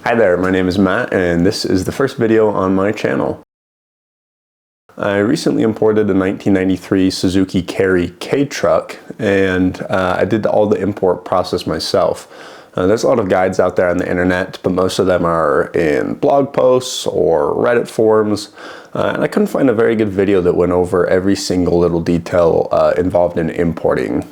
Hi there, my name is Matt and this is the first video on my channel. I recently imported a 1993 Suzuki Kei Truck and I did all the import process myself. There's a lot of guides out there on the internet, but most of them are in blog posts or Reddit forums. And I couldn't find a very good video that went over every single little detail involved in importing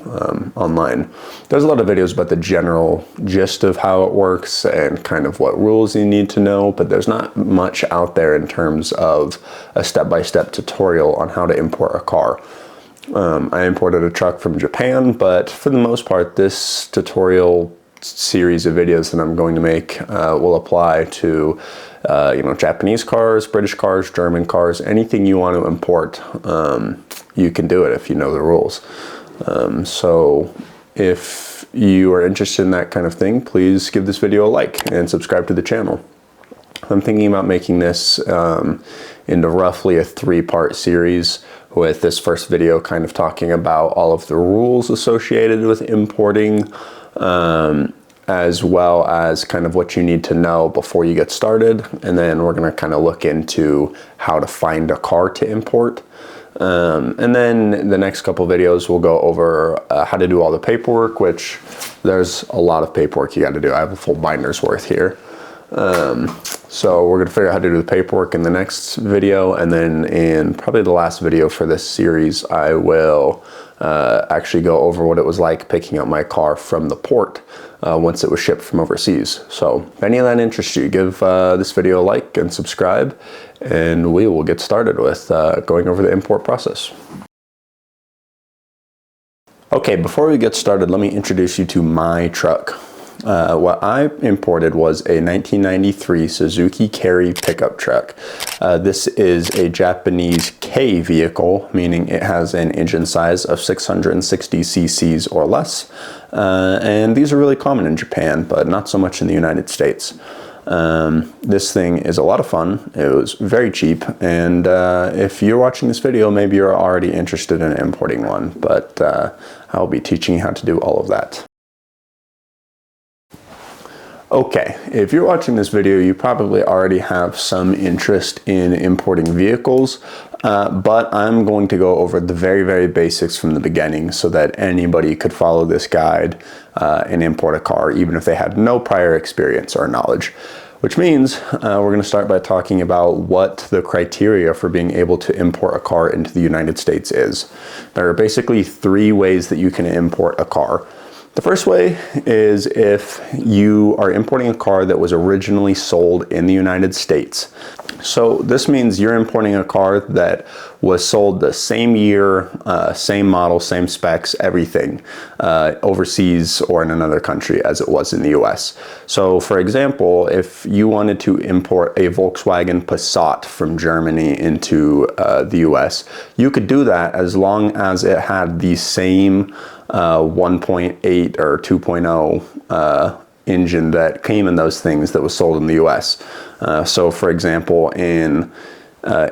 online. There's a lot of videos about the general gist of how it works and kind of what rules you need to know, but there's not much out there in terms of a step-by-step tutorial on how to import a car. I imported a truck from Japan, but for the most part, this tutorial series of videos that I'm going to make will apply to Japanese cars, British cars, German cars, anything you want to import. You can do it if you know the rules. So if you are interested in that kind of thing, please give this video a like and subscribe to the channel. I'm thinking about making this into roughly a 3-part series, with this first video kind of talking about all of the rules associated with importing, as well as kind of what you need to know before you get started. And then we're going to kind of look into how to find a car to import. And then the next couple videos we'll go over how to do all the paperwork, which there's a lot of paperwork you got to do. I have a full binder's worth here. So we're going to figure out how to do the paperwork in the next video, and then in probably the last video for this series I will actually go over what it was like picking up my car from the port once it was shipped from overseas. So if any of that interests you, give this video a like and subscribe, and we will get started with going over the import process. Okay, before we get started, let me introduce you to my truck. What I imported was a 1993 Suzuki Kei pickup truck. This is a Japanese Kei vehicle, meaning it has an engine size of 660 cc's or less. And these are really common in Japan, but not so much in the United States. This thing is a lot of fun. It was very cheap, and if you're watching this video, maybe you're already interested in importing one, but I'll be teaching you how to do all of that. Okay, if you're watching this video, you probably already have some interest in importing vehicles, but I'm going to go over the very, very basics from the beginning so that anybody could follow this guide and import a car, even if they had no prior experience or knowledge. Which means we're going to start by talking about what the criteria for being able to import a car into the United States is. There are basically 3 ways that you can import a car. The first way is if you are importing a car that was originally sold in the United States. So this means you're importing a car that was sold the same year, same model, same specs, everything, overseas or in another country as it was in the US. So for example, if you wanted to import a Volkswagen Passat from Germany into the US, you could do that as long as it had the same 1.8 or 2.0 engine that came in those things that was sold in the US. So for example, in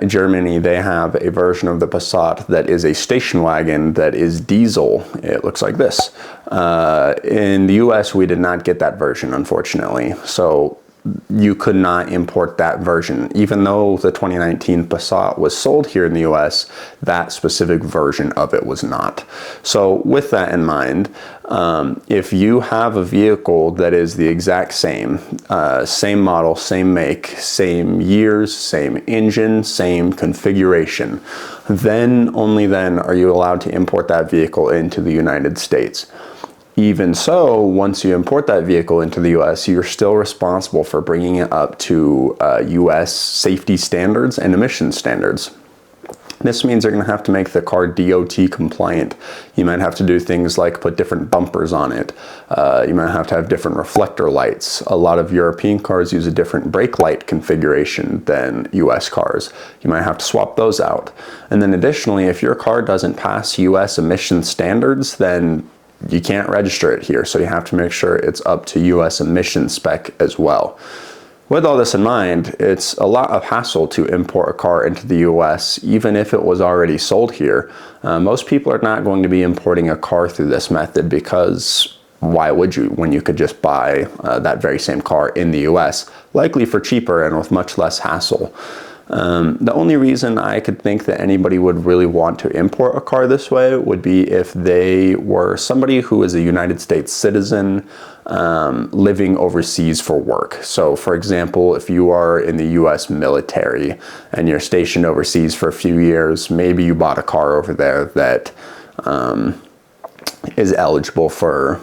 Germany, they have a version of the Passat that is a station wagon that is diesel. It looks like this. In the US, we did not get that version, unfortunately. So you could not import that version. Even though the 2019 Passat was sold here in the US, that specific version of it was not. So with that in mind, if you have a vehicle that is the exact same, same model, same make, same years, same engine, same configuration, then only then are you allowed to import that vehicle into the United States. Even so, once you import that vehicle into the US, you're still responsible for bringing it up to US safety standards and emission standards. This means you're going to have to make the car DOT compliant. You might have to do things like put different bumpers on it. You might have to have different reflector lights. A lot of European cars use a different brake light configuration than US cars. You might have to swap those out. And then additionally, if your car doesn't pass US emission standards, then you can't register it here, so you have to make sure it's up to US emission spec as well. With all this in mind, it's a lot of hassle to import a car into the US, even if it was already sold here. Most people are not going to be importing a car through this method because why would you when you could just buy that very same car in the US, likely for cheaper and with much less hassle? The only reason I could think that anybody would really want to import a car this way would be if they were somebody who is a United States citizen living overseas for work. So for example, if you are in the US military and you're stationed overseas for a few years, maybe you bought a car over there that is eligible for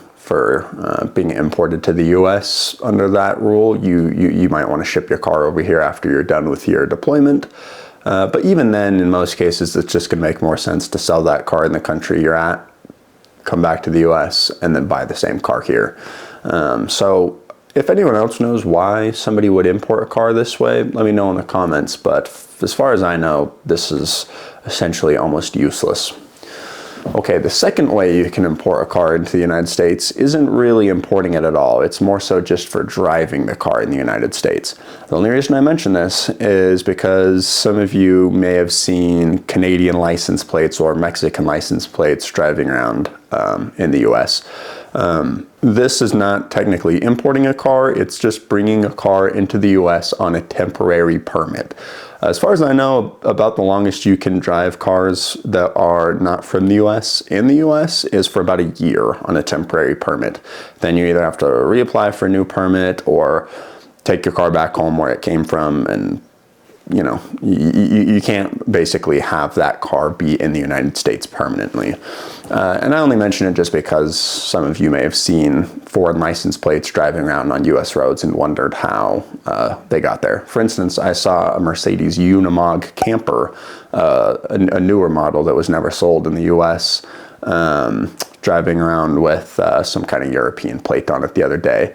being imported to the US under that rule. You might want to ship your car over here after you're done with your deployment. But even then, in most cases, it's just going to make more sense to sell that car in the country you're at, come back to the US, and then buy the same car here. So if anyone else knows why somebody would import a car this way, let me know in the comments. But as far as I know, this is essentially almost useless. Okay, the second way you can import a car into the United States isn't really importing it at all. It's more so just for driving the car in the United States. The only reason I mention this is because some of you may have seen Canadian license plates or Mexican license plates driving around in the US. This is not technically importing a car, it's just bringing a car into the US on a temporary permit. As far as I know, about the longest you can drive cars that are not from the US in the US is for about a year on a temporary permit. Then you either have to reapply for a new permit or take your car back home where it came from, and you know, you can't basically have that car be in the United States permanently. And I only mention it just because some of you may have seen foreign license plates driving around on US roads and wondered how they got there. For instance, I saw a Mercedes Unimog camper, a newer model that was never sold in the US, driving around with some kind of European plate on it the other day.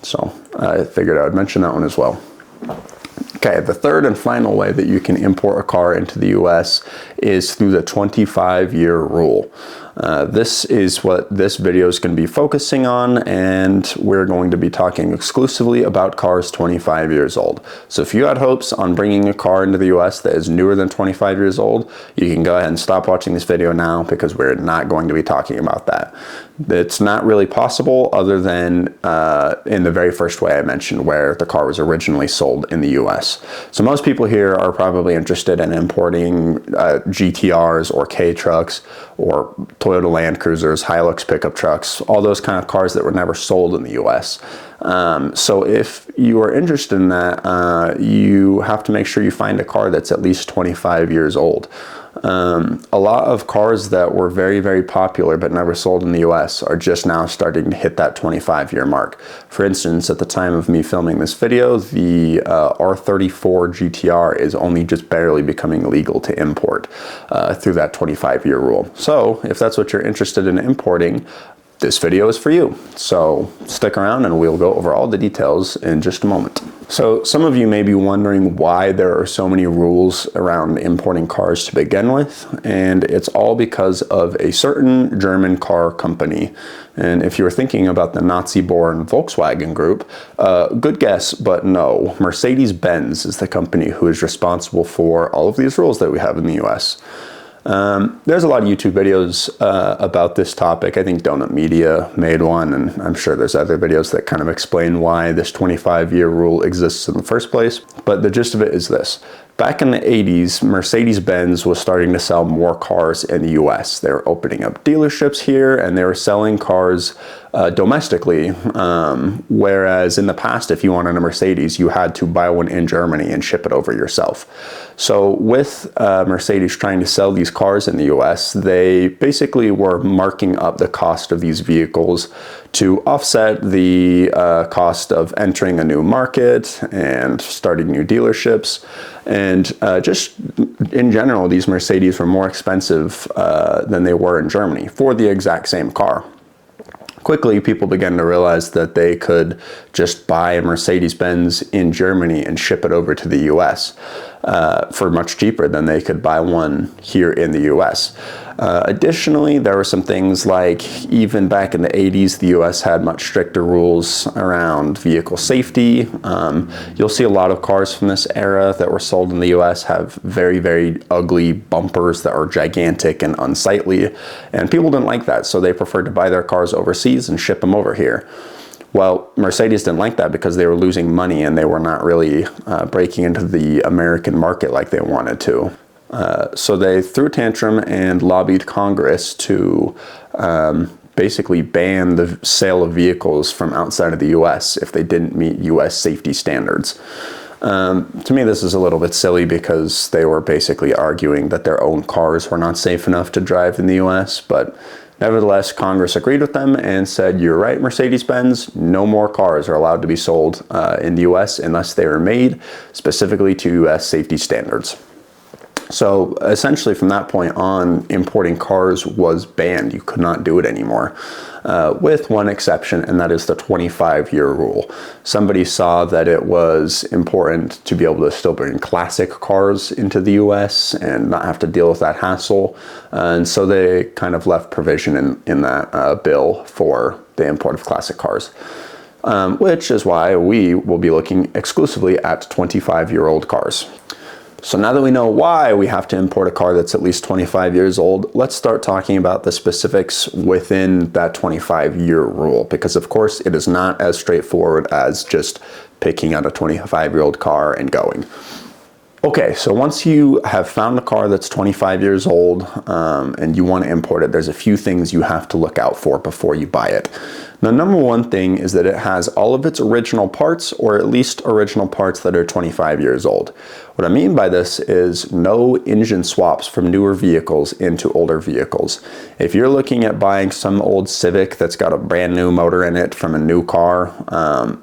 So I figured I would mention that one as well. Okay, the third and final way that you can import a car into the US is through the 25-year rule. This is what this video is going to be focusing on, and we're going to be talking exclusively about cars 25 years old. So if you had hopes on bringing a car into the US that is newer than 25 years old, you can go ahead and stop watching this video now, because we're not going to be talking about that. It's not really possible other than in the very first way I mentioned, where the car was originally sold in the US. So most people here are probably interested in importing GTRs or Kei trucks or Toyota Land Cruisers, Hilux pickup trucks, all those kind of cars that were never sold in the US. So if you are interested in that, you have to make sure you find a car that's at least 25 years old. A lot of cars that were very, very popular but never sold in the US are just now starting to hit that 25-year mark. For instance, at the time of me filming this video, the R34 GTR is only just barely becoming legal to import through that 25-year rule. So if that's what you're interested in importing, this video is for you. So stick around and we'll go over all the details in just a moment. So some of you may be wondering why there are so many rules around importing cars to begin with, and it's all because of a certain German car company. And if you were thinking about the Nazi-born Volkswagen group, good guess, but no. Mercedes-Benz is the company who is responsible for all of these rules that we have in the US. There's a lot of YouTube videos about this topic. I think Donut Media made one, and I'm sure there's other videos that kind of explain why this 25-year rule exists in the first place. But the gist of it is this. Back in the 80s, Mercedes-Benz was starting to sell more cars in the US. They were opening up dealerships here, and they were selling cars domestically, whereas in the past, if you wanted a Mercedes, you had to buy one in Germany and ship it over yourself. So with Mercedes trying to sell these cars in the US, they basically were marking up the cost of these vehicles to offset the cost of entering a new market and starting new dealerships. And just in general, these Mercedes were more expensive than they were in Germany for the exact same car. Quickly, people began to realize that they could just buy a Mercedes-Benz in Germany and ship it over to the US for much cheaper than they could buy one here in the US. Additionally, there were some things like, even back in the 80s, the US had much stricter rules around vehicle safety. You'll see a lot of cars from this era that were sold in the US have very, very ugly bumpers that are gigantic and unsightly, and people didn't like that, so they preferred to buy their cars overseas and ship them over here. Well, Mercedes didn't like that because they were losing money and they were not really breaking into the American market like they wanted to. So they threw a tantrum and lobbied Congress to basically ban the sale of vehicles from outside of the US if they didn't meet US safety standards. To me, this is a little bit silly because they were basically arguing that their own cars were not safe enough to drive in the US, but nevertheless, Congress agreed with them and said, you're right, Mercedes-Benz, no more cars are allowed to be sold in the US unless they were made specifically to US safety standards. So essentially from that point on, importing cars was banned. You could not do it anymore, with one exception, and that is the 25-year rule. Somebody saw that it was important to be able to still bring classic cars into the US and not have to deal with that hassle. And so they kind of left provision in that bill for the import of classic cars. Which is why we will be looking exclusively at 25-year-old cars. So now that we know why we have to import a car that's at least 25 years old, let's start talking about the specifics within that 25-year rule, because of course it is not as straightforward as just picking out a 25-year-old car and going. Okay, so once you have found a car that's 25 years old and you want to import it, there's a few things you have to look out for before you buy it. The number one thing is that it has all of its original parts, or at least original parts that are 25 years old. What I mean by this is no engine swaps from newer vehicles into older vehicles. If you're looking at buying some old Civic that's got a brand new motor in it from a new car,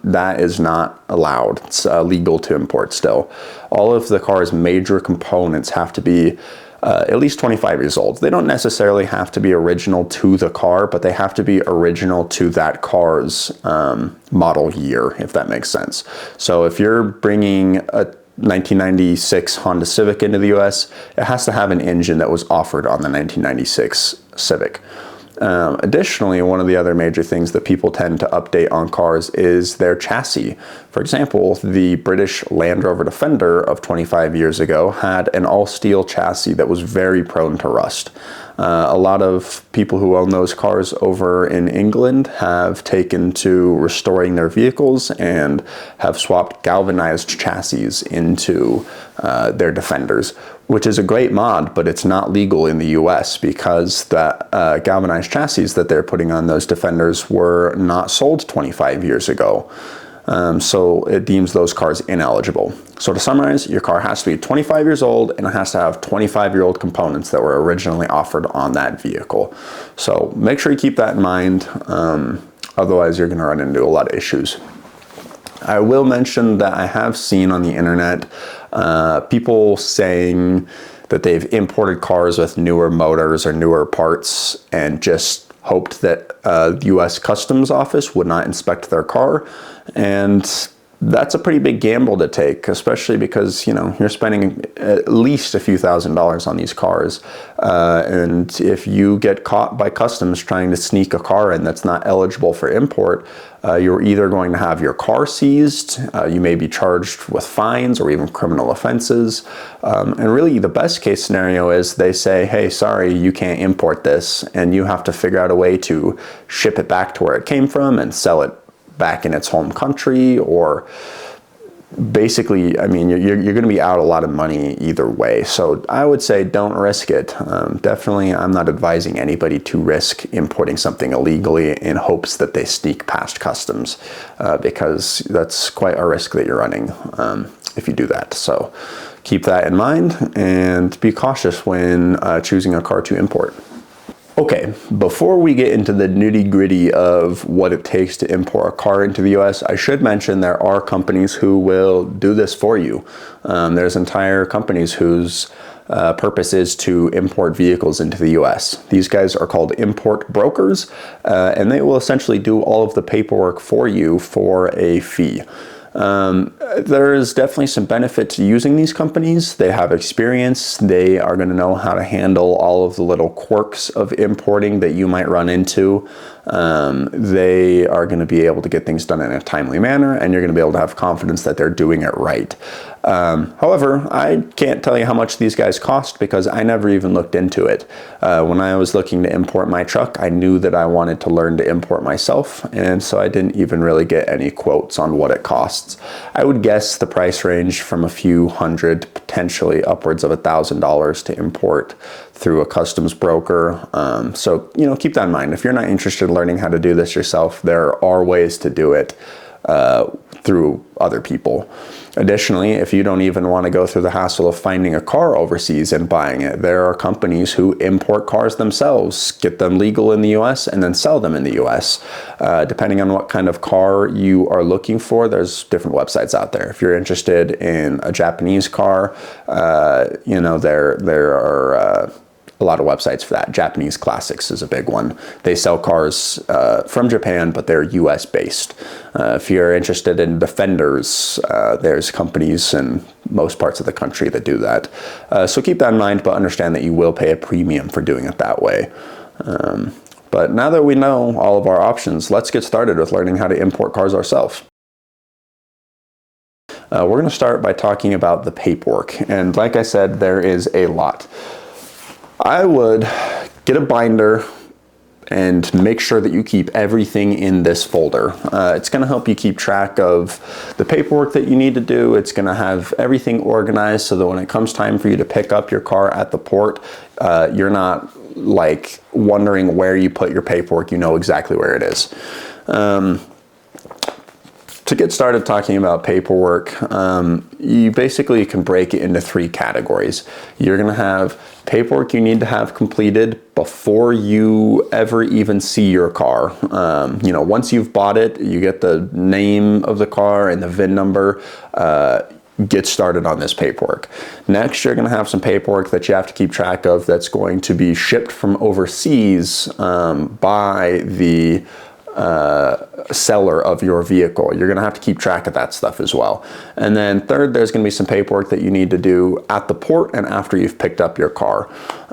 that is not allowed. It's illegal to import still. All of the car's major components have to be at least 25 years old. They don't necessarily have to be original to the car, but they have to be original to that car's model year, if that makes sense. So if you're bringing a 1996 Honda Civic into the US, it has to have an engine that was offered on the 1996 Civic. Additionally, one of the other major things that people tend to update on cars is their chassis. For example, the British Land Rover Defender of 25 years ago had an all-steel chassis that was very prone to rust. A lot of people who own those cars over in England have taken to restoring their vehicles and have swapped galvanized chassis into their Defenders, which is a great mod, but it's not legal in the US because the galvanized chassis that they're putting on those Defenders were not sold 25 years ago. So it deems those cars ineligible. So to summarize, your car has to be 25 years old and it has to have 25-year-old components that were originally offered on that vehicle. So make sure you keep that in mind, otherwise you're going to run into a lot of issues. I will mention that I have seen on the internet people saying that they've imported cars with newer motors or newer parts and just hoped that the US Customs Office would not inspect their car. And that's a pretty big gamble to take, especially because, you know, you're spending at least a few $1,000s on these cars. And if you get caught by customs trying to sneak a car in that's not eligible for import, you're either going to have your car seized, you may be charged with fines or even criminal offenses. And really the best case scenario is they say, hey, sorry, you can't import this, and you have to figure out a way to ship it back to where it came from and sell it back in its home country, or basically, I mean, you're going to be out a lot of money either way. So I would say don't risk it. Definitely, I'm not advising anybody to risk importing something illegally in hopes that they sneak past customs, because that's quite a risk that you're running if you do that. So keep that in mind and be cautious when choosing a car to import. Okay, before we get into the nitty-gritty of what it takes to import a car into the US, I should mention there are companies who will do this for you. There's entire companies whose purpose is to import vehicles into the US. These guys are called import brokers, and they will essentially do all of the paperwork for you for a fee. There is definitely some benefit to using these companies. They have experience. They are going to know how to handle all of the little quirks of importing that you might run into. They are going to be able to get things done in a timely manner, and you're going to be able to have confidence that they're doing it right. However, I can't tell you how much these guys cost because I never even looked into it. When I was looking to import my truck, I knew that I wanted to learn to import myself, and so I didn't even really get any quotes on what it costs. I would guess the price range from a few hundred, potentially upwards of $1,000 to import through a customs broker. So, keep that in mind. If you're not interested in learning how to do this yourself, there are ways to do it through other people. Additionally, if you don't even want to go through the hassle of finding a car overseas and buying it, there are companies who import cars themselves, get them legal in the US, and then sell them in the US. Depending on what kind of car you are looking for, there's different websites out there. If you're interested in a Japanese car, there are a lot of websites for that. Japanese Classics is a big one. They sell cars from Japan, but they're US based. If you're interested in Defenders, there's companies in most parts of the country that do that. So keep that in mind, but understand that you will pay a premium for doing it that way. But now that we know all of our options, let's get started with learning how to import cars ourselves. We're going to start by talking about the paperwork. And like I said, there is a lot. I would get a binder and make sure that you keep everything in this folder. It's going to help you keep track of the paperwork that you need to do. It's going to have everything organized so that when it comes time for you to pick up your car at the port, you're not like wondering where you put your paperwork. You know exactly where it is. To get started talking about paperwork, you basically can break it into 3 categories. You're going to have paperwork you need to have completed before you ever even see your car. Once you've bought it, you get the name of the car and the VIN number. Get started on this paperwork. Next, you're going to have some paperwork that you have to keep track of that's going to be shipped from overseas by the seller of your vehicle. You're going to have to keep track of that stuff as well. And then third, there's going to be some paperwork that you need to do at the port and after you've picked up your car.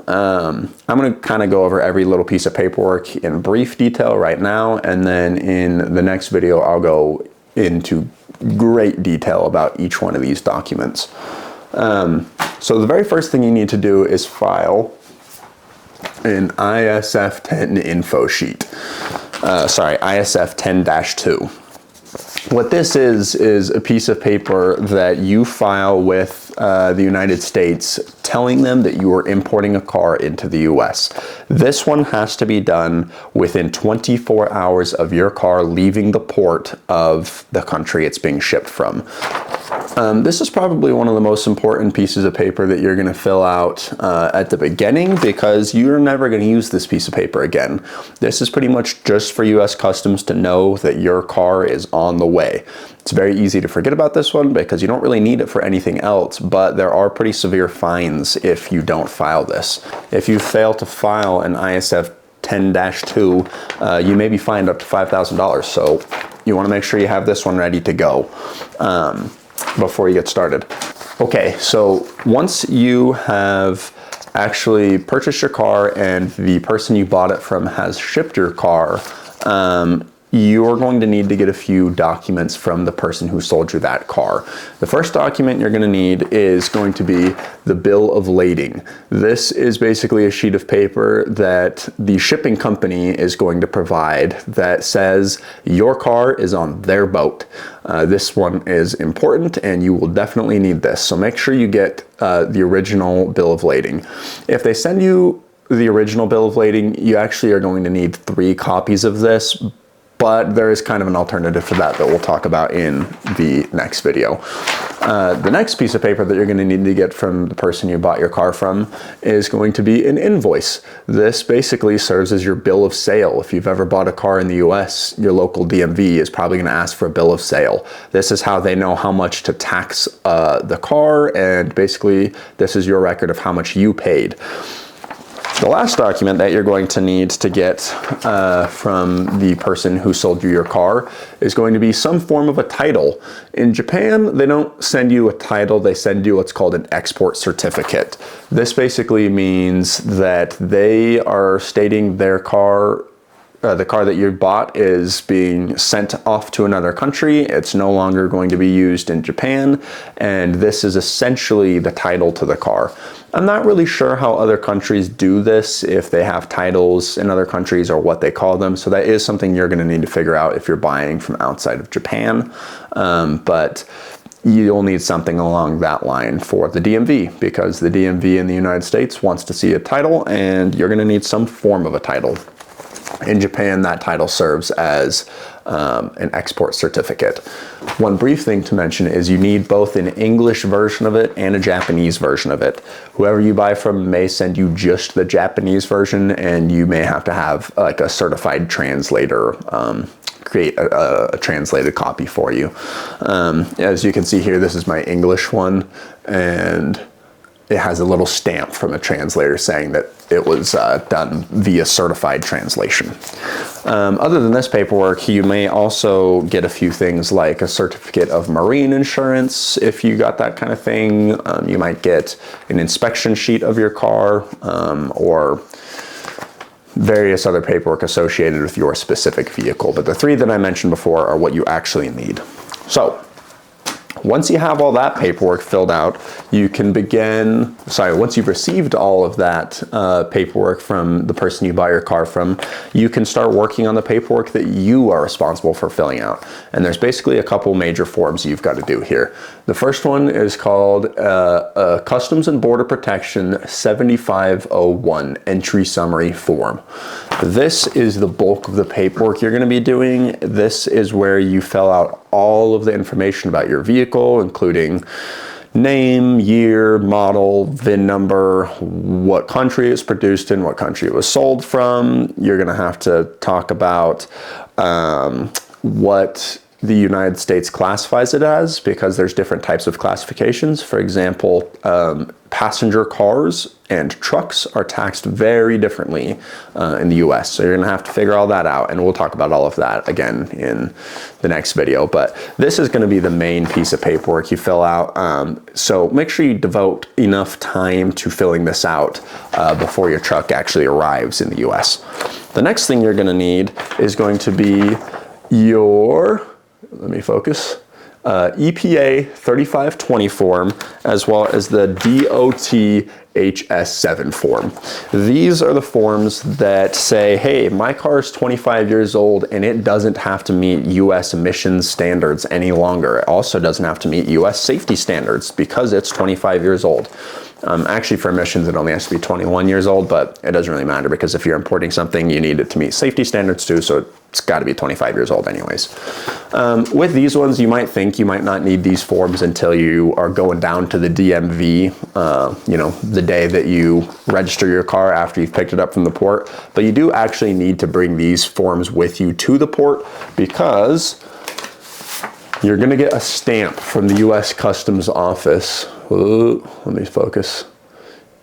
I'm going to kind of go over every little piece of paperwork in brief detail right now, and then in the next video I'll go into great detail about each one of these documents. So the very first thing you need to do is file an ISF-10 info sheet. ISF 10-2. What this is a piece of paper that you file with the United States telling them that you are importing a car into the US. This one has to be done within 24 hours of your car leaving the port of the country it's being shipped from. This is probably one of the most important pieces of paper that you're going to fill out at the beginning, because you're never going to use this piece of paper again. This is pretty much just for US Customs to know that your car is on the way. It's very easy to forget about this one because you don't really need it for anything else, but there are pretty severe fines if you don't file this. If you fail to file an ISF 10-2, you may be fined up to $5,000. So you want to make sure you have this one ready to go before you get started. Okay, so once you have actually purchased your car and the person you bought it from has shipped your car, you're going to need to get a few documents from the person who sold you that car. The first document you're going to need is going to be the bill of lading. This is basically a sheet of paper that the shipping company is going to provide that says your car is on their boat. This one is important and you will definitely need this. So make sure you get the original bill of lading. If they send you the original bill of lading, you actually are going to need 3 copies of this. But there is kind of an alternative for that we'll talk about in the next video. The next piece of paper that you're going to need to get from the person you bought your car from is going to be an invoice. This basically serves as your bill of sale. If you've ever bought a car in the US, your local DMV is probably going to ask for a bill of sale. This is how they know how much to tax the car, and basically this is your record of how much you paid. The last document that you're going to need to get from the person who sold you your car is going to be some form of a title. In Japan, they don't send you a title, they send you what's called an export certificate. This basically means that they are stating their car, the car that you bought is being sent off to another country. It's no longer going to be used in Japan, and this is essentially the title to the car. I'm not really sure how other countries do this, if they have titles in other countries or what they call them, so that is something you're going to need to figure out if you're buying from outside of Japan. But you'll need something along that line for the DMV, because the DMV in the United States wants to see a title, and you're going to need some form of a title. In Japan, that title serves as an export certificate. One brief thing to mention is you need both an English version of it and a Japanese version of it. Whoever you buy from may send you just the Japanese version, and you may have to have like a certified translator create a translated copy for you. As you can see here, this is my English one, and it has a little stamp from a translator saying that it was done via certified translation. Other than this paperwork, you may also get a few things like a certificate of marine insurance. If you got that kind of thing, you might get an inspection sheet of your car, or various other paperwork associated with your specific vehicle. But the three that I mentioned before are what you actually need. So, once you have all that paperwork filled out, you can begin, once you've received all of that paperwork from the person you buy your car from, you can start working on the paperwork that you are responsible for filling out. And there's basically a couple major forms you've got to do here. The first one is called Customs and Border Protection 7501 Entry Summary Form. This is the bulk of the paperwork you're going to be doing. This is where you fill out all of the information about your vehicle, including name, year, model, VIN number, what country it's produced in, what country it was sold from. You're going to have to talk about what the United States classifies it as, because there's different types of classifications. For example, passenger cars and trucks are taxed very differently in the US. So you're gonna have to figure all that out, and we'll talk about all of that again in the next video. But this is gonna be the main piece of paperwork you fill out. So make sure you devote enough time to filling this out before your truck actually arrives in the US. The next thing you're gonna need is going to be your, let me focus, EPA 3520 form, as well as the DOT HS7 form. These are the forms that say, hey, my car is 25 years old and it doesn't have to meet US emissions standards any longer. It also doesn't have to meet US safety standards because it's 25 years old. Actually, for emissions, it only has to be 21 years old, but it doesn't really matter because if you're importing something, you need it to meet safety standards too, so it's got to be 25 years old anyways. With these ones, you might think you might not need these forms until you are going down to the DMV, you know, the day that you register your car after you've picked it up from the port. But you do actually need to bring these forms with you to the port, because you're going to get a stamp from the US Customs Office. Ooh, let me focus.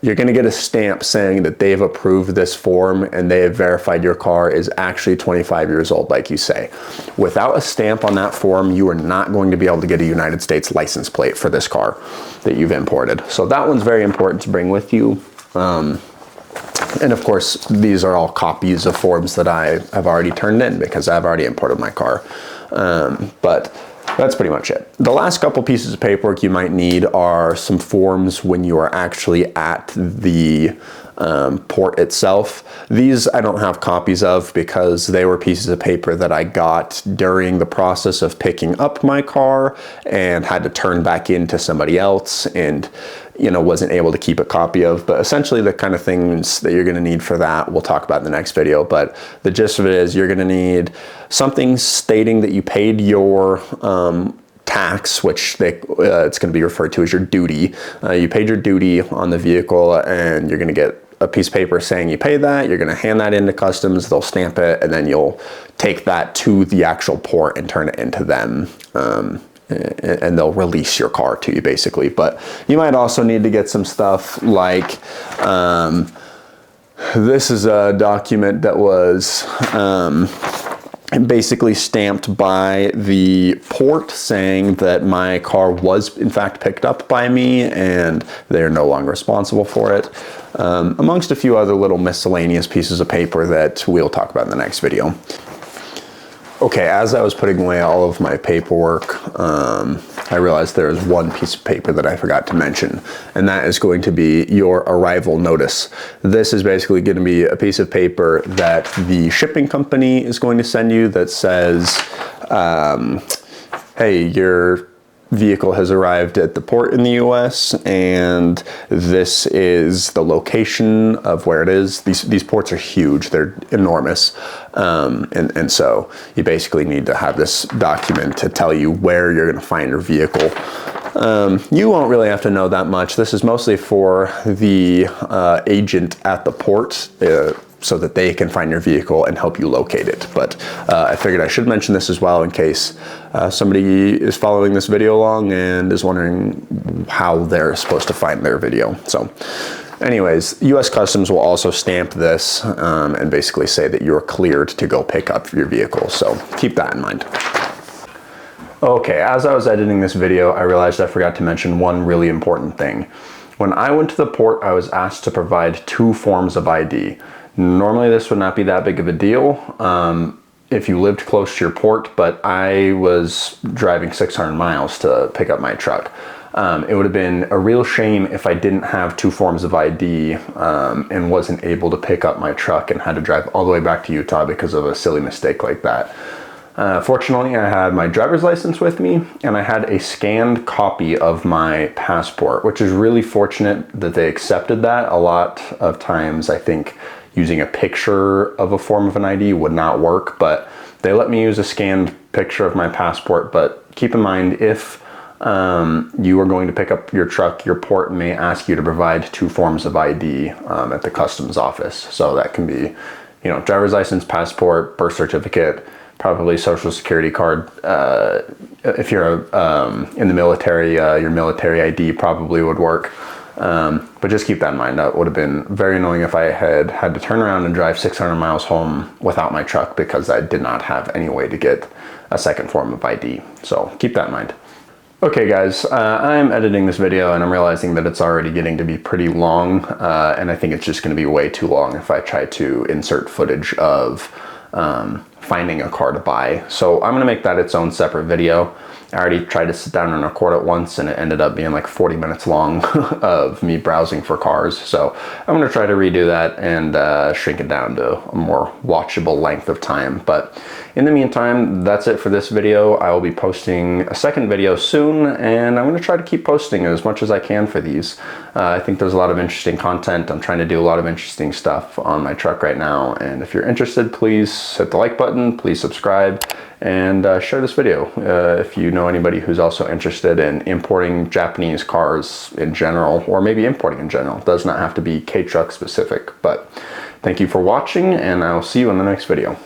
You're going to get a stamp saying that they've approved this form and they have verified your car is actually 25 years old, like you say. Without a stamp on that form, you are not going to be able to get a United States license plate for this car that you've imported. So that one's very important to bring with you. And of course, these are all copies of forms that I have already turned in because I've already imported my car. But that's pretty much it. The last couple pieces of paperwork you might need are some forms when you are actually at the port itself. These I don't have copies of because they were pieces of paper that I got during the process of picking up my car and had to turn back into somebody else, and you know, wasn't able to keep a copy of. But essentially the kind of things that you're going to need for that we'll talk about in the next video. But the gist of it is you're going to need something stating that you paid your tax, which it's going to be referred to as your duty. You paid your duty on the vehicle, and you're going to get a piece of paper saying you pay that. You're going to hand that into customs, they'll stamp it, and then you'll take that to the actual port and turn it into them. And they'll release your car to you basically. But you might also need to get some stuff like This is a document that was basically stamped by the port saying that my car was in fact picked up by me and they're no longer responsible for it, amongst a few other little miscellaneous pieces of paper that we'll talk about in the next video. Okay, as I was putting away all of my paperwork, I realized there is one piece of paper that I forgot to mention, and that is going to be your arrival notice. This is basically going to be a piece of paper that the shipping company is going to send you that says, hey, your vehicle has arrived at the port in the US and this is the location of where it is. These ports are huge, they're enormous. And so you basically need to have this document to tell you where you're gonna find your vehicle. You won't really have to know that much. This is mostly for the agent at the port, so that they can find your vehicle and help you locate it. But I figured I should mention this as well in case somebody is following this video along and is wondering how they're supposed to find their video. So anyways, US Customs will also stamp this and basically say that you're cleared to go pick up your vehicle. So keep that in mind. Okay, as I was editing this video, I realized I forgot to mention one really important thing. When I went to the port, I was asked to provide 2 forms of ID. Normally this would not be that big of a deal if you lived close to your port, but I was driving 600 miles to pick up my truck. It would have been a real shame if I didn't have 2 forms of ID and wasn't able to pick up my truck and had to drive all the way back to Utah because of a silly mistake like that. Fortunately, I had my driver's license with me and I had a scanned copy of my passport, which is really fortunate that they accepted that. A lot of times I think using a picture of a form of an ID would not work, but they let me use a scanned picture of my passport. But keep in mind, if you are going to pick up your truck, your port may ask you to provide 2 forms of ID at the customs office. So that can be, you know, driver's license, passport, birth certificate, probably social security card. If you're in the military, your military ID probably would work. But just keep that in mind. That would have been very annoying if I had to turn around and drive 600 miles home without my truck because I did not have any way to get a second form of ID. So keep that in mind. Okay guys, I'm editing this video and I'm realizing that it's already getting to be pretty long, and I think it's just going to be way too long if I try to insert footage of finding a car to buy. So I'm going to make that its own separate video. I already tried to sit down and record it once and it ended up being like 40 minutes long of me browsing for cars. So I'm going to try to redo that and shrink it down to a more watchable length of time. But in the meantime, that's it for this video. I will be posting a second video soon and I'm going to try to keep posting as much as I can for these. I think there's a lot of interesting content. I'm trying to do a lot of interesting stuff on my truck right now. And if you're interested, please hit the like button, please subscribe, and share this video if you know anybody who's also interested in importing Japanese cars in general, or maybe importing in general. It does not have to be Kei Truck specific, but thank you for watching and I'll see you in the next video.